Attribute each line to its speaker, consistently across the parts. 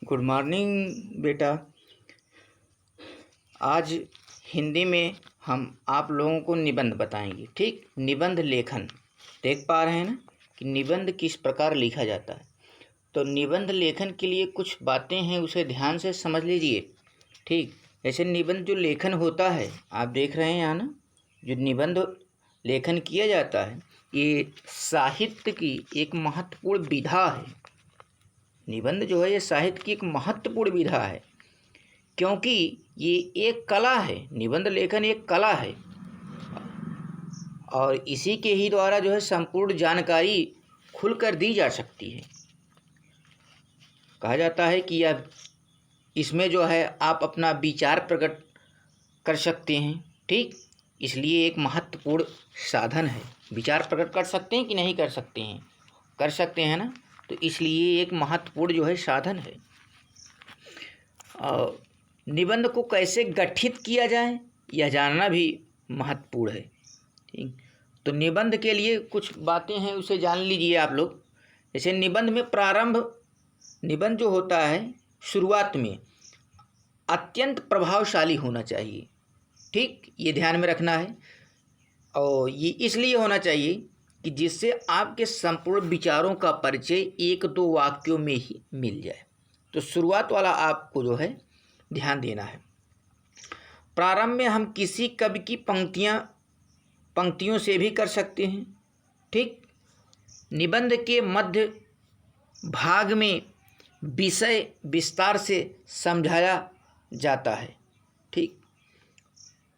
Speaker 1: Good morning बेटा। आज हिंदी में हम आप लोगों को निबंध बताएंगे। ठीक, निबंध लेखन देख पा रहे हैं ना कि निबंध किस प्रकार लिखा जाता है। तो निबंध लेखन के लिए कुछ बातें हैं, उसे ध्यान से समझ लीजिए। ठीक, ऐसे निबंध जो लेखन होता है आप देख रहे हैं यहाँ ना, जो निबंध लेखन किया जाता है ये साहित्य की एक महत्वपूर्ण विधा है। निबंध जो है ये साहित्य की एक महत्वपूर्ण विधा है, क्योंकि ये एक कला है। निबंध लेखन एक कला है और इसी के ही द्वारा जो है संपूर्ण जानकारी खुलकर दी जा सकती है। कहा जाता है कि यह इसमें जो है आप अपना विचार प्रकट कर सकते हैं। ठीक, इसलिए एक महत्वपूर्ण साधन है। विचार प्रकट कर सकते हैं कि नहीं कर सकते हैं? कर सकते हैं ना। तो इसलिए एक महत्वपूर्ण जो है साधन है। और निबंध को कैसे गठित किया जाए यह जानना भी महत्वपूर्ण है। ठीक, तो निबंध के लिए कुछ बातें हैं, उसे जान लीजिए आप लोग। जैसे निबंध में निबंध जो होता है शुरुआत में अत्यंत प्रभावशाली होना चाहिए। ठीक, ये ध्यान में रखना है। और ये इसलिए होना चाहिए कि जिससे आपके संपूर्ण विचारों का परिचय एक दो वाक्यों में ही मिल जाए। तो शुरुआत वाला आपको जो है ध्यान देना है। प्रारंभ में हम किसी कवि की पंक्तियों से भी कर सकते हैं। ठीक, निबंध के मध्य भाग में विषय विस्तार से समझाया जाता है। ठीक,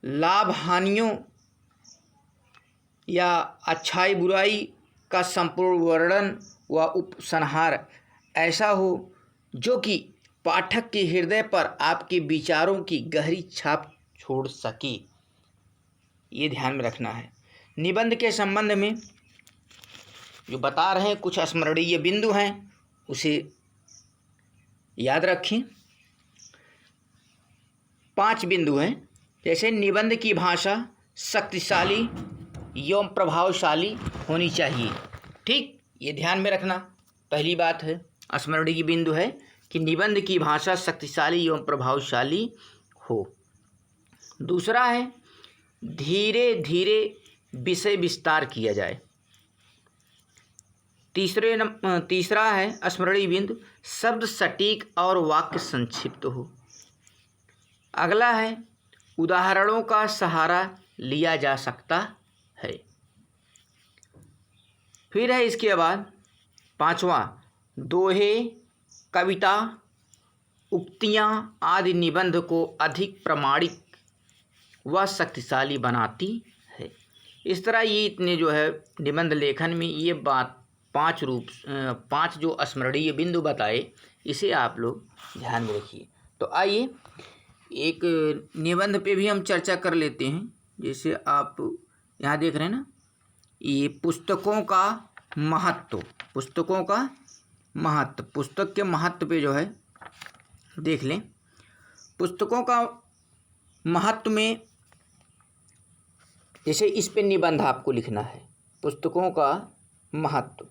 Speaker 1: लाभ हानियों या अच्छाई बुराई का संपूर्ण वर्णन व उपसंहार ऐसा हो जो कि पाठक के हृदय पर आपके विचारों की गहरी छाप छोड़ सके। ये ध्यान में रखना है। निबंध के संबंध में जो बता रहे हैं कुछ स्मरणीय बिंदु हैं, उसे याद रखें। 5 बिंदु हैं। जैसे निबंध की भाषा शक्तिशाली एवं प्रभावशाली होनी चाहिए। ठीक, ये ध्यान में रखना पहली बात है, स्मरणीय बिंदु है कि निबंध की भाषा शक्तिशाली एवं प्रभावशाली हो। दूसरा है धीरे धीरे विषय विस्तार किया जाए। तीसरा है स्मरणीय बिंदु शब्द सटीक और वाक्य संक्षिप्त हो। अगला है उदाहरणों का सहारा लिया जा सकता है। फिर है इसके बाद 5वां दोहे, कविता, उक्तियां आदि निबंध को अधिक प्रामाणिक व शक्तिशाली बनाती है। इस तरह ये इतने जो है निबंध लेखन में ये बात 5 जो स्मरणीय बिंदु बताए, इसे आप लोग ध्यान में रखिए। तो आइए एक निबंध पे भी हम चर्चा कर लेते हैं। जैसे आप यहाँ देख रहे हैं ना, ये पुस्तकों का महत्व, पुस्तक के महत्व पे जो है देख लें। पुस्तकों का महत्व में जैसे इस पे निबंध आपको लिखना है, पुस्तकों का महत्व।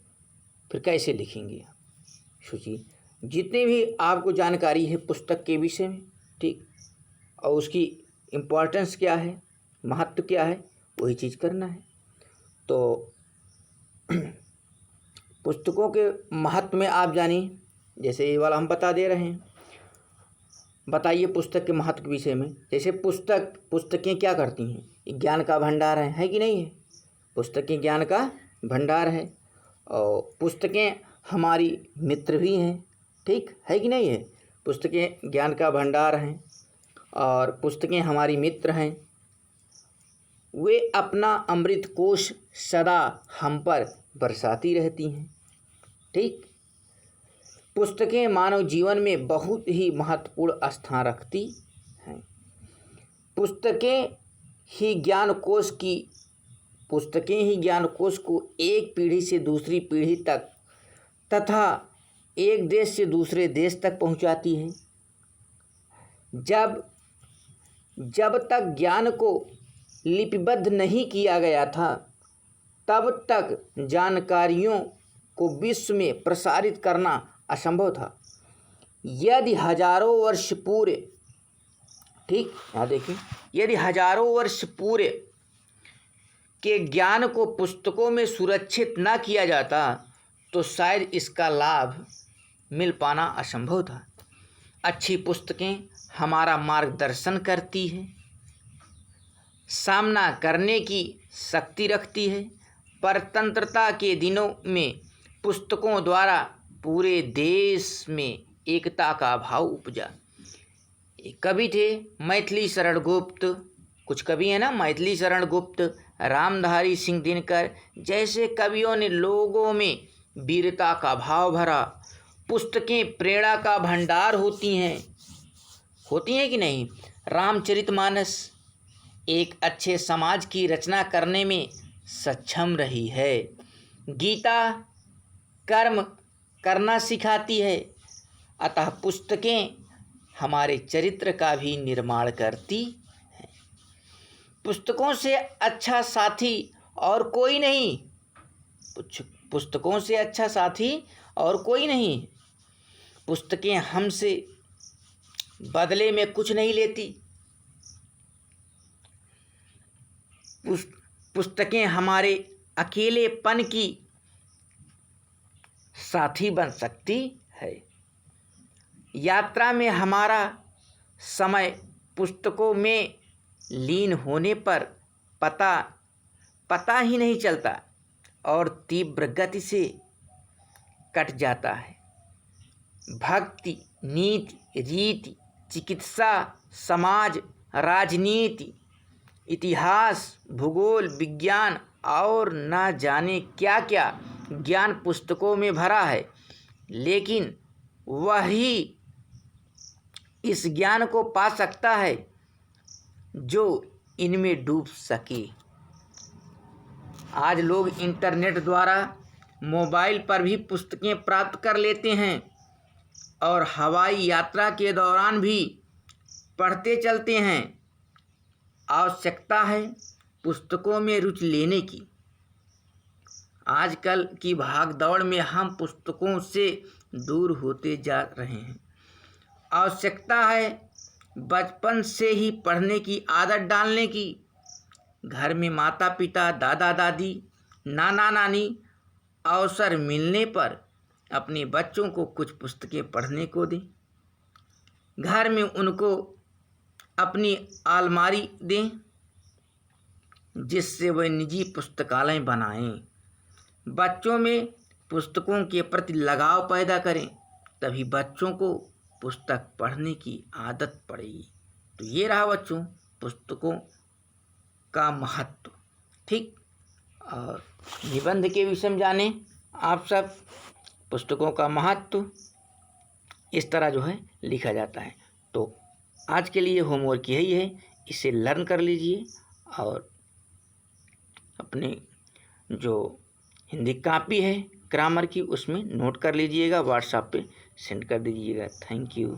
Speaker 1: फिर कैसे लिखेंगे आप? सोचिए, जितने भी आपको जानकारी है पुस्तक के विषय में, ठीक, और उसकी इम्पोर्टेंस क्या है, महत्व क्या है, वही चीज़ करना है। तो पुस्तकों के महत्व में आप जानिए। जैसे ये वाला हम बता दे रहे हैं, बताइए पुस्तक के महत्व के विषय में। जैसे पुस्तकें क्या करती हैं? ज्ञान का भंडार है कि नहीं है? पुस्तकें ज्ञान का भंडार है और पुस्तकें हमारी मित्र भी हैं। ठीक है कि नहीं है? पुस्तकें ज्ञान का भंडार हैं और पुस्तकें हमारी मित्र हैं। वे अपना अमृत कोश सदा हम पर बरसाती रहती हैं। ठीक, पुस्तकें मानव जीवन में बहुत ही महत्वपूर्ण स्थान रखती हैं। पुस्तकें ही ज्ञान कोश को एक पीढ़ी से दूसरी पीढ़ी तक तथा एक देश से दूसरे देश तक पहुंचाती है। जब तक ज्ञान को लिपिबद्ध नहीं किया गया था, तब तक जानकारियों को विश्व में प्रसारित करना असंभव था। यदि हजारों वर्ष पूरे, ठीक, यहाँ देखिए, यदि हजारों वर्ष पूरे के ज्ञान को पुस्तकों में सुरक्षित ना किया जाता तो शायद इसका लाभ मिल पाना असंभव था। अच्छी पुस्तकें हमारा मार्गदर्शन करती है, सामना करने की शक्ति रखती है। परतंत्रता के दिनों में पुस्तकों द्वारा पूरे देश में एकता का भाव उपजा। एक कवि थे मैथिली शरण गुप्त, कुछ कवि हैं ना, मैथिली शरण गुप्त, रामधारी सिंह दिनकर जैसे कवियों ने लोगों में वीरता का भाव भरा। पुस्तकें प्रेरणा का भंडार होती हैं कि नहीं। रामचरितमानस एक अच्छे समाज की रचना करने में सक्षम रही है। गीता कर्म करना सिखाती है। अतः पुस्तकें हमारे चरित्र का भी निर्माण करती हैं। पुस्तकों से अच्छा साथी और कोई नहीं। पुस्तकों से अच्छा साथी और कोई नहीं। पुस्तकें हमसे बदले में कुछ नहीं लेती। पुस्तकें हमारे अकेलेपन की साथी बन सकती है। यात्रा में हमारा समय पुस्तकों में लीन होने पर पता ही नहीं चलता और तीव्र गति से कट जाता है। भक्ति, नीति, रीति, चिकित्सा, समाज, राजनीति, इतिहास, भूगोल, विज्ञान और न जाने क्या क्या ज्ञान पुस्तकों में भरा है, लेकिन वही इस ज्ञान को पा सकता है जो इनमें डूब सके। आज लोग इंटरनेट द्वारा मोबाइल पर भी पुस्तकें प्राप्त कर लेते हैं और हवाई यात्रा के दौरान भी पढ़ते चलते हैं। आवश्यकता है पुस्तकों में रुचि लेने की। आजकल की भागदौड़ में हम पुस्तकों से दूर होते जा रहे हैं। आवश्यकता है बचपन से ही पढ़ने की आदत डालने की। घर में माता पिता, दादा दादी, नाना नानी अवसर मिलने पर अपने बच्चों को कुछ पुस्तकें पढ़ने को दें। घर में उनको अपनी अलमारी दें जिससे वह निजी पुस्तकालय बनाएं। बच्चों में पुस्तकों के प्रति लगाव पैदा करें, तभी बच्चों को पुस्तक पढ़ने की आदत पड़ेगी। तो ये रहा बच्चों पुस्तकों का महत्व, ठीक। और निबंध के विषय में जाने आप सब। पुस्तकों का महत्व इस तरह जो है लिखा जाता है। तो आज के लिए होमवर्क यही है, इसे लर्न कर लीजिए और अपने जो हिंदी कापी है ग्रामर की उसमें नोट कर लीजिएगा, व्हाट्सएप पे सेंड कर दीजिएगा। Thank you.